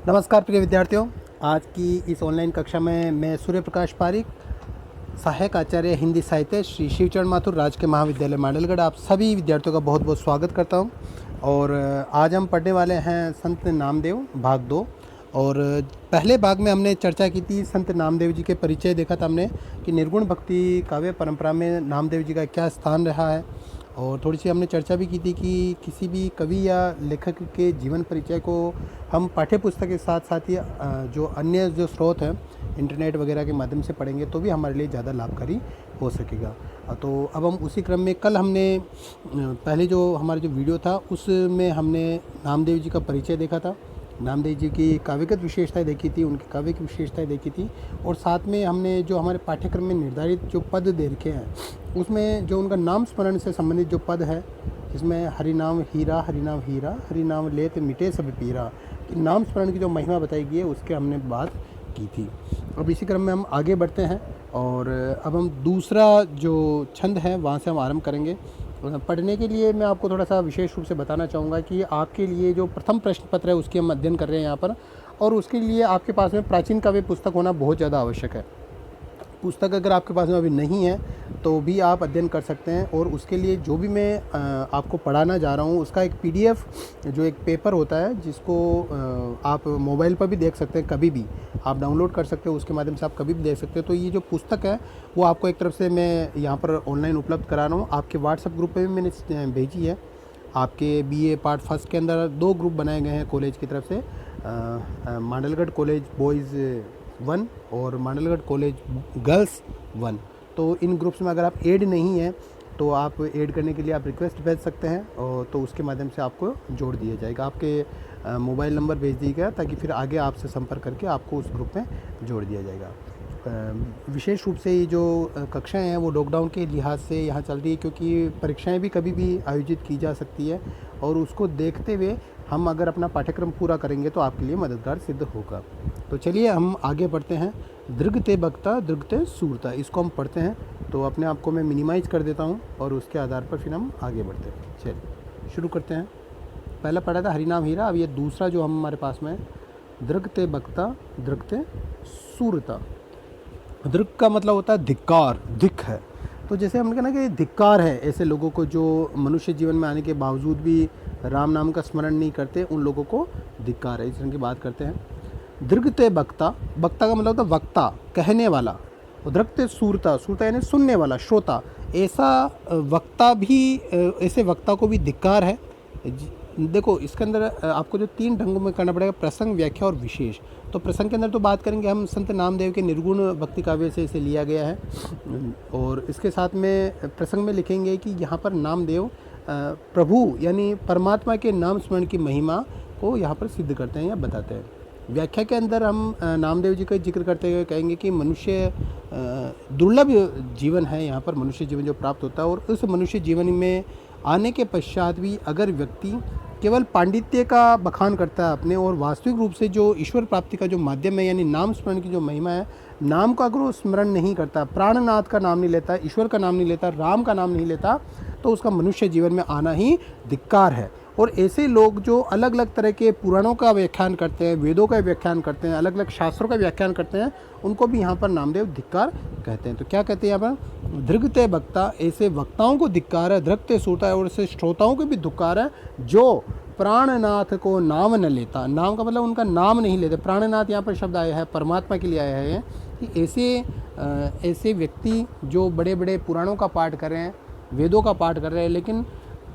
नमस्कार प्रिय विद्यार्थियों। आज की इस ऑनलाइन कक्षा में मैं सूर्य प्रकाश पारिक, सहायक आचार्य हिंदी साहित्य, श्री शिवचरण माथुर राजकीय महाविद्यालय मांडलगढ़, आप सभी विद्यार्थियों का बहुत बहुत स्वागत करता हूं। और आज हम पढ़ने वाले हैं संत नामदेव भाग 2। और पहले भाग में हमने चर्चा की थी, संत नामदेव जी के परिचय देखा था हमने कि निर्गुण भक्ति काव्य परंपरा में नामदेव जी का क्या स्थान रहा है। और थोड़ी सी हमने चर्चा भी की थी कि किसी भी कवि या लेखक के जीवन परिचय को हम पाठ्य पुस्तक के साथ साथ ही जो अन्य जो स्रोत हैं इंटरनेट वगैरह के माध्यम से पढ़ेंगे तो भी हमारे लिए ज़्यादा लाभकारी हो सकेगा। तो अब हम उसी क्रम में कल हमने पहले जो हमारा जो वीडियो था उसमें हमने नामदेव जी का परिचय देखा था, नामदेव जी की काव्यगत विशेषताएं देखी थी, उनकी काव्य की विशेषताएं देखी थी। और साथ में हमने जो हमारे पाठ्यक्रम में निर्धारित जो पद दे रखे हैं उसमें जो उनका नाम स्मरण से संबंधित जो पद है, जिसमें हरिनाम हीरा हरिनाम हीरा हरिनाम लेत मिटे सब पीरा, कि नाम स्मरण की जो महिमा बताई गई है उसके हमने बात की थी। अब इसी क्रम में हम आगे बढ़ते हैं और अब हम दूसरा जो छंद है वहाँ से हम आरंभ करेंगे। पढ़ने के लिए मैं आपको थोड़ा सा विशेष रूप से बताना चाहूँगा कि आपके लिए जो प्रथम प्रश्न पत्र है उसकी हम अध्ययन कर रहे हैं यहाँ पर, और उसके लिए आपके पास में प्राचीन काव्य पुस्तक होना बहुत ज़्यादा आवश्यक है। पुस्तक अगर आपके पास में अभी नहीं है तो भी आप अध्ययन कर सकते हैं। और उसके लिए जो भी मैं आपको पढ़ाना जा रहा हूँ उसका एक पीडीएफ जो एक पेपर होता है जिसको आप मोबाइल पर भी देख सकते हैं, कभी भी आप डाउनलोड कर सकते हो, उसके माध्यम से आप कभी भी देख सकते हो। तो ये जो पुस्तक है वो आपको एक तरफ से मैं यहाँ पर ऑनलाइन उपलब्ध करा रहा हूँ। आपके व्हाट्सएप ग्रुप पर भी मैंने भेजी है। आपके बीए पार्ट फर्स्ट के अंदर 2 ग्रुप बनाए गए हैं कॉलेज की तरफ से, मांडलगढ़ कॉलेज बॉयज़ 1 और मांडलगढ़ कॉलेज गर्ल्स 1। तो इन ग्रुप्स में अगर आप ऐड नहीं हैं तो आप ऐड करने के लिए आप रिक्वेस्ट भेज सकते हैं, और तो उसके माध्यम से आपको जोड़ दिया जाएगा। आपके मोबाइल नंबर भेज दिएगा ताकि फिर आगे आपसे संपर्क करके आपको उस ग्रुप में जोड़ दिया जाएगा। विशेष रूप से ये जो कक्षाएं हैं वो लॉकडाउन के लिहाज से यहाँ चल रही है, क्योंकि परीक्षाएं भी कभी भी आयोजित की जा सकती है, और उसको देखते हुए हम अगर अपना पाठ्यक्रम पूरा करेंगे तो आपके लिए मददगार सिद्ध होगा। तो चलिए हम आगे बढ़ते हैं। दृगते बक्ता दृगते सूरता, इसको हम पढ़ते हैं। तो अपने आप को मैं मिनिमाइज कर देता हूँ और उसके आधार पर फिर हम आगे बढ़ते हैं। चलिए शुरू करते हैं। पहला पढ़ा था हरिनाम हीरा, अब ये दूसरा जो हमारे पास में दृगते बक्ता दृगते सूरता। दृग का मतलब होता है धिक्कार, धिक है। तो जैसे हमने कहा ना कि धिक्कार है ऐसे लोगों को जो मनुष्य जीवन में आने के बावजूद भी राम नाम का स्मरण नहीं करते, उन लोगों को धिक्कार है। इस तरह की बात करते हैं। दृगते वक्ता, वक्ता का मतलब होता है वक्ता, कहने वाला। और दृगते सूरता, सूरता यानी सुनने वाला, श्रोता। ऐसा वक्ता भी, ऐसे वक्ता को भी धिक्कार है। देखो इसके अंदर आपको जो 3 ढंगों में करना पड़ेगा, प्रसंग, व्याख्या और विशेष। तो प्रसंग के अंदर तो बात करेंगे हम संत नामदेव के निर्गुण भक्ति काव्य से इसे लिया गया है, और इसके साथ में प्रसंग में लिखेंगे कि यहाँ पर नामदेव प्रभु यानी परमात्मा के नाम स्मरण की महिमा को यहाँ पर सिद्ध करते हैं या बताते हैं। व्याख्या के अंदर हम नामदेव जी का जिक्र करते हुए कहेंगे कि मनुष्य दुर्लभ जीवन है, यहाँ पर मनुष्य जीवन जो प्राप्त होता है, और उस मनुष्य जीवन में आने के पश्चात भी अगर व्यक्ति केवल पांडित्य का बखान करता है अपने, और वास्तविक रूप से जो ईश्वर प्राप्ति का जो माध्यम है यानी नाम स्मरण की जो महिमा है, नाम का अगर वो स्मरण नहीं करता, प्राणनाथ का नाम नहीं लेता, ईश्वर का नाम नहीं लेता, राम का नाम नहीं लेता, तो उसका मनुष्य जीवन में आना ही धिक्कार है। और ऐसे लोग जो अलग अलग तरह के पुराणों का व्याख्यान करते हैं, वेदों का व्याख्यान करते हैं, अलग अलग शास्त्रों का व्याख्यान करते हैं, उनको भी यहाँ पर नामदेव धिक्कार कहते हैं। तो क्या कहते हैं यहाँ पर? दृगते वक्ता, ऐसे वक्ताओं को धिक्कार है। दृगते श्रोता है, और ऐसे श्रोताओं को भी धिक्कार है जो प्राणनाथ को नाम न लेता। नाम का मतलब उनका नाम नहीं लेते। प्राणनाथ यहाँ पर शब्द आया है, परमात्मा के लिए आया है कि ऐसे व्यक्ति जो बड़े बड़े पुराणों का पाठ कर रहे हैं, वेदों का पाठ कर रहे हैं, लेकिन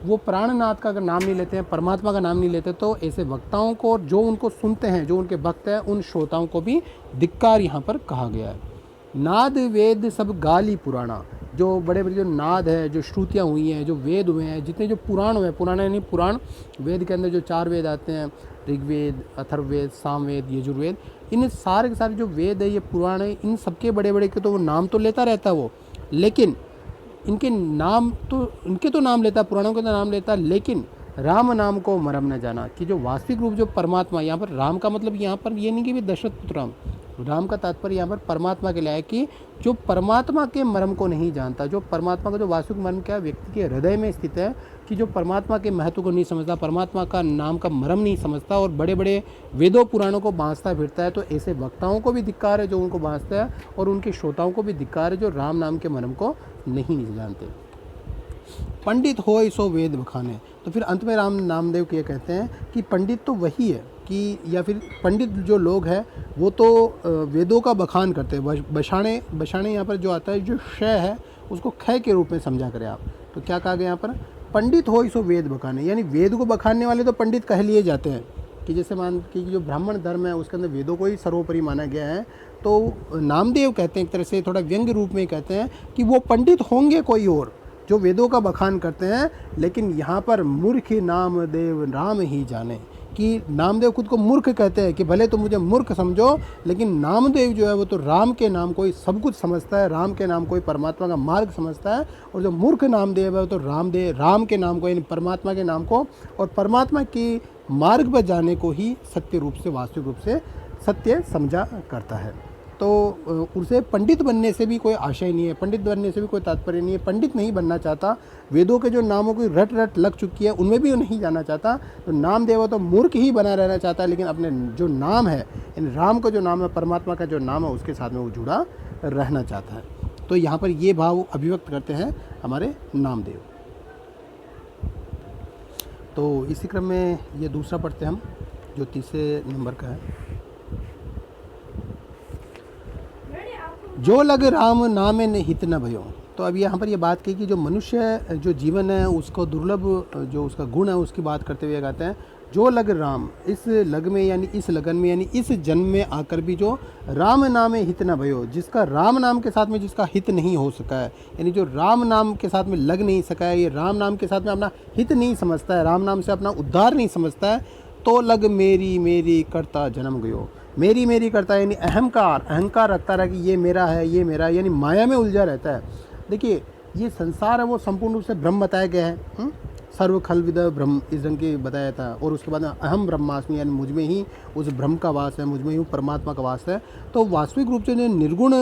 वो प्राणनाथ का अगर नाम नहीं लेते हैं, परमात्मा का नाम नहीं लेते, तो ऐसे वक्ताओं को, जो उनको सुनते हैं, जो उनके भक्त हैं, उन श्रोताओं को भी धिक्कार यहाँ पर कहा गया है। नाद वेद सब गाली पुराणा, जो बड़े बड़े जो नाद है, जो श्रुतियाँ हुई हैं, जो वेद हुए हैं, जितने जो पुराण हुए, पुराण यानी पुराण, वेद के अंदर जो 4 वेद आते हैं, ऋग्वेद, अथर्ववेद, सामवेद, यजुर्वेद, इन सारे के सारे जो वेद है, ये पुराण है, इन सबके बड़े बड़े के तो वो नाम तो लेता रहता है वो, लेकिन इनके तो नाम लेता, पुराणों के तो नाम लेता, लेकिन राम नाम को मरम न जाना, कि जो वास्तविक रूप जो परमात्मा, यहाँ पर राम का मतलब यहाँ पर ये नहीं कि भी दशरथ पुत्र राम, राम का तात्पर्य यहाँ पर परमात्मा के लिए है कि जो परमात्मा के मर्म को नहीं जानता, जो परमात्मा का जो वास्तविक मर्म क्या व्यक्ति के हृदय में स्थित है, कि जो परमात्मा के महत्व को नहीं समझता, परमात्मा का नाम का मर्म नहीं समझता और बड़े बड़े वेदों पुराणों को बाँसता फिरता है, तो ऐसे वक्ताओं को भी धिक्कार है जो उनको बाँसता है, और उनके श्रोताओं को भी धिक्कार है जो राम नाम के मर्म को नहीं जानते। पंडित हो सो वेद बखाने। तो फिर अंत में राम नामदेव ये कहते हैं कि पंडित तो वही है कि, या फिर पंडित जो लोग हैं वो तो वेदों का बखान करते हैं। बशाने, बशाने यहाँ पर जो आता है, जो क्षय है उसको क्षय के रूप में समझा करें आप। तो क्या कहा गया यहाँ पर, पंडित हो सो वेद बखाने, यानी वेद को बखानने वाले तो पंडित कह लिए जाते हैं। कि जैसे मान कि जो ब्राह्मण धर्म है उसके अंदर वेदों को ही सर्वोपरि माना गया है, तो नामदेव कहते हैं एक तरह से थोड़ा व्यंग्य रूप में कहते हैं कि वो पंडित होंगे कोई और जो वेदों का बखान करते हैं, लेकिन यहाँ पर मूर्ख नामदेव राम ही जाने, कि नामदेव खुद को मूर्ख कहते हैं कि भले तो मुझे मूर्ख समझो, लेकिन नामदेव जो है वो तो राम के नाम को ही सब कुछ समझता है, राम के नाम को ही परमात्मा का मार्ग समझता है, और जो मूर्ख नामदेव है वो तो राम के नाम को यानी परमात्मा के नाम को और परमात्मा की मार्ग पर जाने को ही सत्य रूप से, वास्तविक रूप से सत्य समझा करता है। तो उसे पंडित बनने से भी कोई आशय नहीं है, पंडित बनने से भी कोई तात्पर्य नहीं है, पंडित नहीं बनना चाहता, वेदों के जो नामों की रट रट लग चुकी है उनमें भी वो नहीं जाना चाहता। तो नामदेव तो मूर्ख ही बना रहना चाहता है, लेकिन अपने जो नाम है, इन राम का जो नाम है, परमात्मा का जो नाम है, उसके साथ में वो जुड़ा रहना चाहता है। तो यहाँ पर ये भाव अभिव्यक्त करते हैं हमारे नामदेव। तो इसी क्रम में ये दूसरा पढ़ते हैं हम, जो तीसरे नंबर का है, जो लग राम नामे ने हित न भयो। तो अब यहाँ पर ये बात की कि जो मनुष्य जो जीवन है उसको दुर्लभ जो उसका गुण है उसकी बात करते हुए कहते हैं, जो लग राम, इस लग में यानी इस लगन में यानी इस जन्म में आकर भी जो राम नामे हित न भयो, जिसका राम नाम के साथ में जिसका हित नहीं हो सका है, यानी जो राम नाम के साथ में लग नहीं सका है, ये राम नाम के साथ में अपना हित नहीं समझता है, राम नाम से अपना उद्धार नहीं समझता है, तो लग मेरी मेरी करता जन्म गयो। मेरी मेरी करता है यानी अहंकार रखता रहा कि ये मेरा है, ये मेरा है, यानी माया में उलझा रहता है। देखिए ये संसार है वो संपूर्ण रूप से ब्रह्म बताया गया है, सर्व खल विद ब्रह्म इस ढंग के बताया था, और उसके बाद अहम ब्रह्मास्मि यानी मुझ में ही उस ब्रह्म का वास है, मुझ में ही परमात्मा का वास है। तो वास्तविक रूप से जो निर्गुण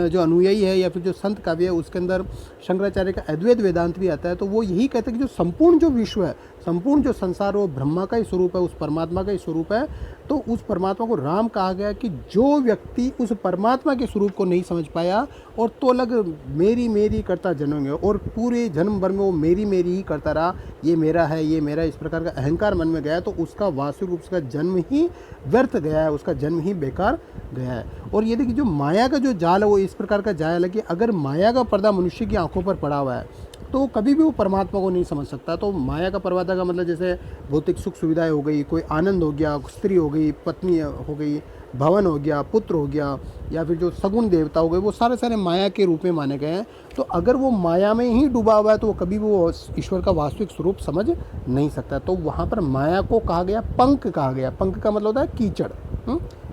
जो अनुयायी है या फिर जो संत काव्य है उसके अंदर शंकराचार्य का अद्वैत वेदांत भी आता है। तो वो यही कहते हैं कि जो संपूर्ण जो विश्व है, संपूर्ण जो संसार वो ब्रह्मा का ही स्वरूप है, उस परमात्मा का ही स्वरूप है। तो उस परमात्मा को राम कहा गया कि जो व्यक्ति उस परमात्मा के स्वरूप को नहीं समझ पाया और तो लग मेरी मेरी करता जन्मेंगे, और पूरे जन्म भर में वो मेरी मेरी ही करता रहा, ये मेरा है, ये मेरा, इस प्रकार का अहंकार मन में गया, तो उसका वास्तविक रूप से जन्म ही व्यर्थ गया है, उसका जन्म ही बेकार गया है। और ये देखिए जो माया का जो जाल है वो इस प्रकार का जाल है कि अगर माया का पर्दा मनुष्य की आंखों पर पड़ा हुआ है तो कभी भी वो परमात्मा को नहीं समझ सकता। तो माया का पर्दा का मतलब जैसे भौतिक सुख सुविधाएं हो गई, कोई आनंद हो गया, स्त्री हो गई, पत्नी हो गई, भवन हो गया, पुत्र हो गया, या फिर जो सगुण देवता हो गए, वो सारे माया के रूप में माने गए हैं। तो अगर वो माया में ही डूबा हुआ है तो वो कभी वो ईश्वर का वास्तविक स्वरूप समझ नहीं सकता। तो वहाँ पर माया को कहा गया पंक कहा गया। पंक का मतलब होता है कीचड़।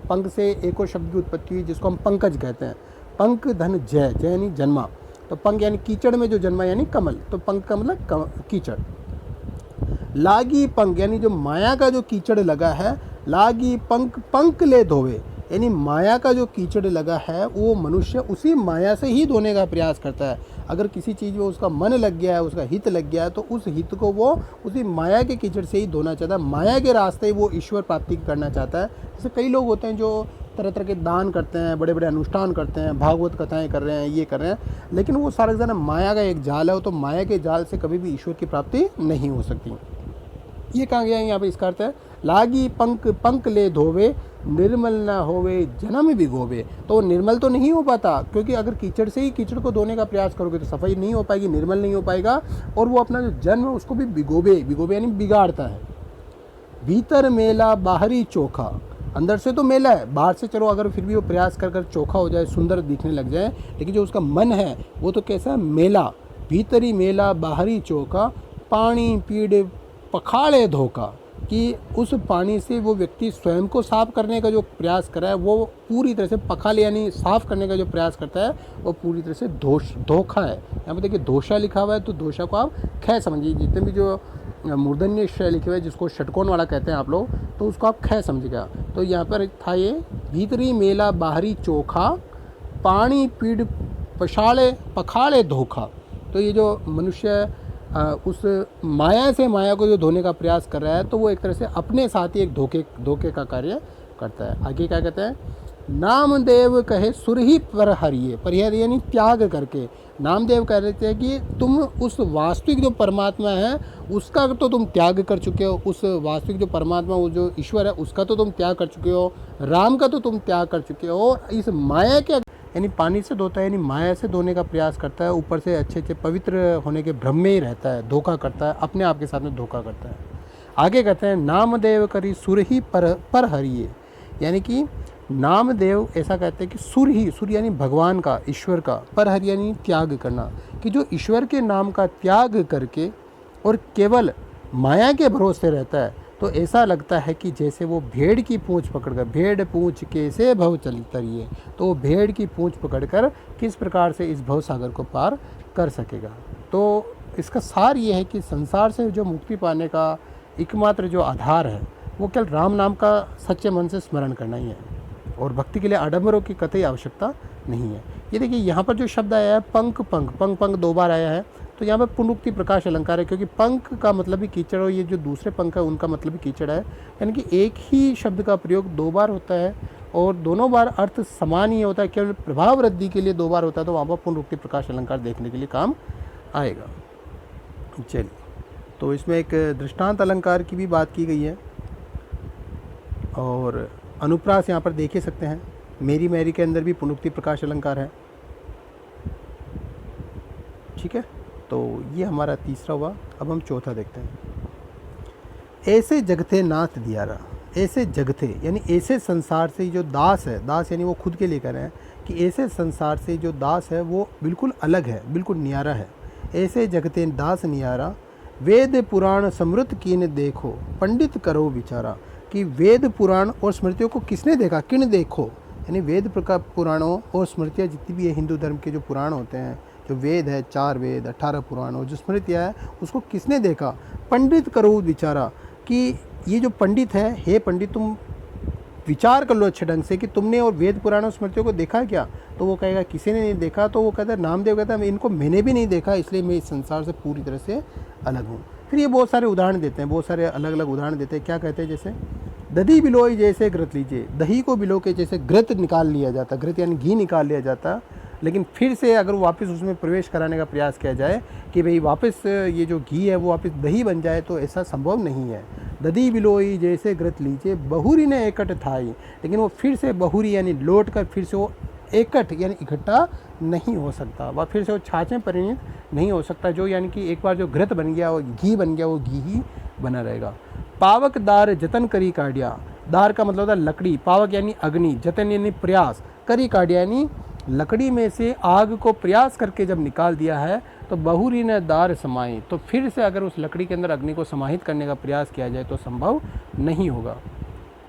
पंक से एक और शब्द की उत्पत्ति हुई जिसको हम पंकज कहते हैं। पंक धन जय, जय यानी जन्मा, तो पंक यानी कीचड़ में जो जन्मा यानी कमल, तो पंक का मतलब कीचड़। लागी पंक यानी जो माया का जो कीचड़ लगा है, लागी पंक पंक ले धोवे, यानी माया का जो कीचड़ लगा है वो मनुष्य उसी माया से ही धोने का प्रयास करता है। अगर किसी चीज़ में उसका मन लग गया है, उसका हित लग गया है, तो उस हित को वो उसी माया के कीचड़ से ही धोना चाहता है, माया के रास्ते ही वो ईश्वर प्राप्ति करना चाहता है। जैसे कई लोग होते हैं जो तरह तरह के दान करते हैं, बड़े बड़े अनुष्ठान करते हैं, भागवत कथाएं कर रहे हैं, ये कर रहे हैं, लेकिन वो सारा जना माया का एक जाल है। तो माया के जाल से कभी भी ईश्वर की प्राप्ति नहीं हो सकती। ये कहा गया है यहाँ पे, इसका अर्थ है लागी पंक पंक ले धोवे, निर्मल ना होवे जन्म भिगोवे। तो निर्मल तो नहीं हो पाता, क्योंकि अगर कीचड़ से ही कीचड़ को धोने का प्रयास करोगे तो सफाई नहीं हो पाएगी, निर्मल नहीं हो पाएगा, और वो अपना जो जन्म है उसको भी भिगोवे यानी बिगाड़ता है। भीतर मेला बाहरी चोखा, अंदर से तो मेला है, बाहर से चलो अगर फिर भी वो प्रयास कर चोखा हो जाए, सुंदर दिखने लग जाए, लेकिन जो उसका मन है वो तो कैसा है, मेला। भीतरी मेला बाहरी चोखा, पानी पीड़ पखाड़े धोखा, कि उस पानी से वो व्यक्ति स्वयं को साफ करने का जो प्रयास कर रहा है वो पूरी तरह से पखाले यानी साफ करने का जो प्रयास करता है वो पूरी तरह से धोखा है। यहाँ पे देखिए दोषा लिखा हुआ है, तो दोषा को आप ख समझिए। जितने भी जो मूर्धन्य श लिखे हुए जिसको षटकोण वाला कहते हैं आप लोग, तो उसको आप ख समझिएगा। तो यहाँ पर था ये भीतरी मेला बाहरी चोखा, पानी पीड़ पछाड़े पखाड़े धोखा। तो ये जो मनुष्य उस माया से माया को जो धोने का प्रयास कर रहा है, तो वो एक तरह से अपने साथ ही एक धोखे का कार्य करता है। आगे क्या कहते हैं, नामदेव कहे सुरही पर हरिये, परिहर यानी त्याग करके। नामदेव कह रहे थे कि तुम उस वास्तविक जो परमात्मा है उसका तो तुम त्याग कर चुके हो, उस वास्तविक जो परमात्मा वो जो ईश्वर है उसका तो तुम त्याग कर चुके हो, राम का तो तुम त्याग कर चुके हो। इस माया के यानी पानी से धोता है, यानी माया से धोने का प्रयास करता है, ऊपर से अच्छे अच्छे पवित्र होने के भ्रम में ही रहता है, धोखा करता है, अपने आप के साथ में धोखा करता है। आगे कहते हैं नामदेव करी सुरही पर हरिये, यानी कि नामदेव ऐसा कहते हैं कि सुर यानी भगवान का, ईश्वर का, पर हरि यानी त्याग करना, कि जो ईश्वर के नाम का त्याग करके और केवल माया के भरोसे रहता है, तो ऐसा लगता है कि जैसे वो भेड़ की पूंछ पकड़कर, भेड़ पूंछ कैसे भव चली तरिए, तो वो भेड़ की पूंछ पकड़कर किस प्रकार से इस भव सागर को पार कर सकेगा। तो इसका सार ये है कि संसार से जो मुक्ति पाने का एकमात्र जो आधार है वो केवल राम नाम का सच्चे मन से स्मरण करना ही है, और भक्ति के लिए आडंबरों की कतई आवश्यकता नहीं है। ये देखिए यहाँ पर जो शब्द आया है पंख पंख, पंख पंख 2 बार आया है, तो यहाँ पर पुनरुक्ति प्रकाश अलंकार है, क्योंकि पंख का मतलब भी कीचड़ और ये जो दूसरे पंख है उनका मतलब भी कीचड़ है, यानी कि एक ही शब्द का प्रयोग 2 बार होता है और दोनों बार अर्थ समान ही होता है, केवल प्रभाव वृद्धि के लिए 2 बार होता है, तो वहाँ पर पुनरुक्ति प्रकाश अलंकार देखने के लिए काम आएगा। चलिए, तो इसमें एक दृष्टांत अलंकार की भी बात की गई है और अनुप्रास यहाँ पर देख ही सकते हैं। मेरी मैरी के अंदर भी पुनरुक्ति प्रकाश अलंकार है। ठीक है, तो ये हमारा तीसरा हुआ। अब हम चौथा देखते हैं। ऐसे जगते नाथ दियारा, ऐसे जगते यानी ऐसे संसार से जो दास है, दास यानी वो खुद के लिए कह रहे हैं कि ऐसे संसार से जो दास है वो बिल्कुल अलग है, बिल्कुल नियारा है। ऐसे जगते दास नियारा, वेद पुराण समृद्ध कीन देखो, पंडित करो विचारा, कि वेद पुराण और स्मृतियों को किसने देखा, किन देखो, यानी वेद पुराणों और स्मृतियाँ जितनी भी है हिंदू धर्म के जो पुराण होते हैं, जो वेद है 4 वेद 18 पुराण और जो स्मृतियाँ है उसको किसने देखा, पंडित करो विचारा, कि ये जो पंडित है, हे पंडित तुम विचार कर लो अच्छे ढंग से कि तुमने और वेद पुराण और स्मृतियों को देखा है क्या। तो वो कहेगा किसी ने नहीं देखा, तो वो कहता है, नामदेव कहता है इनको मैंने भी नहीं देखा, इसलिए मैं इस संसार से पूरी तरह से अलग हूँ। फिर ये बहुत सारे उदाहरण देते हैं, बहुत सारे अलग अलग उदाहरण देते हैं। क्या कहते हैं, जैसे दधी बिलोई जैसे घृत लीजिए, दही को बिलो के जैसे घृत निकाल लिया जाता, घृत यानी घी निकाल लिया जाता, लेकिन फिर से अगर वापस उसमें प्रवेश कराने का प्रयास किया जाए कि भाई वापस ये जो घी है वो वापस दही बन जाए, तो ऐसा संभव नहीं है। दधी बिलोई जैसे घृत लीजिए, बहुरी ने एकट थाई, लेकिन वो फिर से बहुरी यानी लौट कर फिर से वो एकट यानी इकट्ठा नहीं हो सकता, वह फिर से वो छाछ में परिणित नहीं हो सकता, जो यानी कि एक बार जो घृत बन गया वो घी बन गया, वो घी ही बना रहेगा। पावक दार जतन करी काढ़िया, दार का मतलब होता है लकड़ी, पावक यानी अग्नि, जतन यानी प्रयास, करी काढ़िया यानी लकड़ी में से आग को प्रयास करके जब निकाल दिया है, तो बहुरी ने दार समाई, तो फिर से अगर उस लकड़ी के अंदर अग्नि को समाहित करने का प्रयास किया जाए तो संभव नहीं होगा।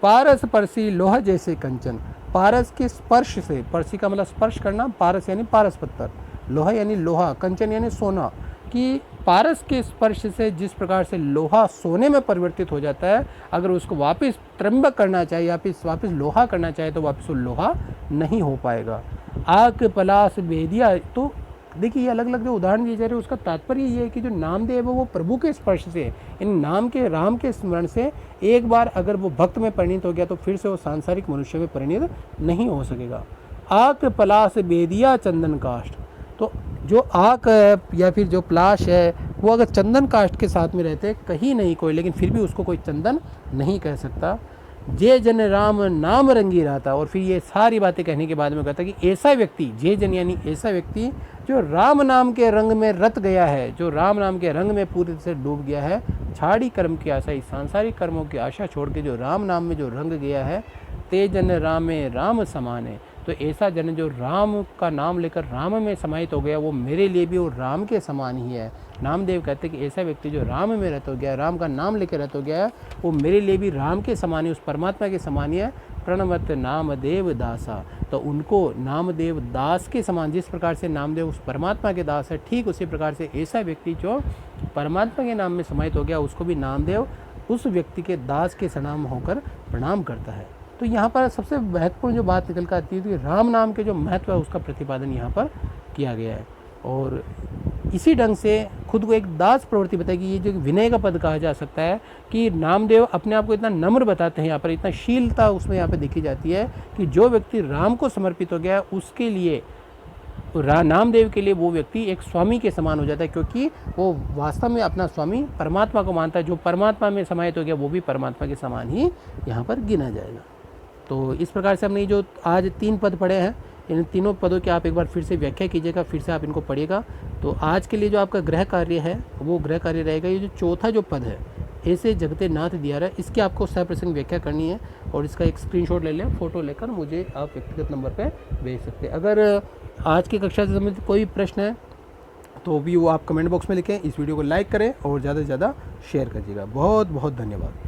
पारस परसी लोहा जैसे कंचन, पारस के स्पर्श से, परसी का मतलब स्पर्श करना, पारस यानी पारस पत्थर, लोहा यानी लोहा, कंचन यानी सोना, कि पारस के स्पर्श से जिस प्रकार से लोहा सोने में परिवर्तित हो जाता है, अगर उसको वापस त्र्यंबक करना चाहिए या वापस लोहा करना चाहे तो वापस वो लोहा नहीं हो पाएगा। आग पलास भेदिया, तो देखिए ये अलग अलग जो उदाहरण दिए जा रहे हैं उसका तात्पर्य ये है कि जो नामदेव है वो प्रभु के स्पर्श से, इन नाम के राम के स्मरण से एक बार अगर वो भक्त में परिणित हो गया तो फिर से वो सांसारिक मनुष्य में परिणित नहीं हो सकेगा। आक पलाश बेदिया चंदन काष्ठ, तो जो आक है या फिर जो पलाश है वो अगर चंदन काष्ठ के साथ में रहते कहीं नहीं कोई, लेकिन फिर भी उसको कोई चंदन नहीं कह सकता। जे जन राम नाम रंगी रहता, और फिर ये सारी बातें कहने के बाद में कहता कि ऐसा व्यक्ति, जे जन यानी ऐसा व्यक्ति जो राम नाम के रंग में रत गया है, जो राम नाम के रंग में पूरी तरह से डूब गया है, छाड़ी कर्म की आशा, इस सांसारिक कर्मों की आशा छोड़ के जो राम नाम में जो रंग गया है, ते जन रामे राम समाने, तो ऐसा जन जो राम का नाम लेकर राम में समाहित हो गया वो मेरे लिए भी वो राम के समान ही है। नामदेव कहते हैं कि ऐसा व्यक्ति जो राम में रहता हो गया, राम का नाम लेकर रहता हो गया, वो मेरे लिए भी राम के समान ही, उस परमात्मा के समान ही है। प्रणवत नामदेव दासा, तो उनको नामदेव दास के समान, जिस प्रकार से नामदेव उस परमात्मा के दास है, ठीक उसी प्रकार से ऐसा व्यक्ति जो परमात्मा के नाम में समाहित हो गया उसको भी नामदेव उस व्यक्ति के दास के सनाम होकर प्रणाम करता है। तो यहाँ पर सबसे महत्वपूर्ण जो बात निकल कर आती है कि राम नाम के जो महत्व है उसका प्रतिपादन यहाँ पर किया गया है। और इसी ढंग से खुद को एक दास प्रवृत्ति बताई कि ये जो विनय का पद कहा जा सकता है कि नामदेव अपने आप को इतना नम्र बताते हैं, यहाँ पर इतना शीलता उसमें यहाँ पर देखी जाती है कि जो व्यक्ति राम को समर्पित हो गया उसके लिए, नामदेव के लिए वो व्यक्ति एक स्वामी के समान हो जाता है, क्योंकि वो वास्तव में अपना स्वामी परमात्मा को मानता है। जो परमात्मा में समाहित हो गया वो भी परमात्मा के समान ही यहाँ पर गिना जाएगा। तो इस प्रकार से हमने जो आज 3 पद पढ़े हैं, इन तीनों पदों की आप एक बार फिर से व्याख्या कीजिएगा, फिर से आप इनको पढ़िएगा। तो आज के लिए जो आपका गृह कार्य है वो गृह कार्य रहेगा, ये जो चौथा जो पद है, ऐसे जगते नाथ दिया रहा है, इसकी आपको सप्रसंग व्याख्या करनी है और इसका एक स्क्रीनशॉट ले लें, फोटो लेकर मुझे आप व्यक्तिगत नंबर पे भेज सकते हैं। अगर आज की कक्षा से संबंधित कोई प्रश्न है तो भी वो आप कमेंट बॉक्स में लिखें। इस वीडियो को लाइक करें और ज़्यादा से ज़्यादा शेयर कीजिएगा। बहुत बहुत धन्यवाद।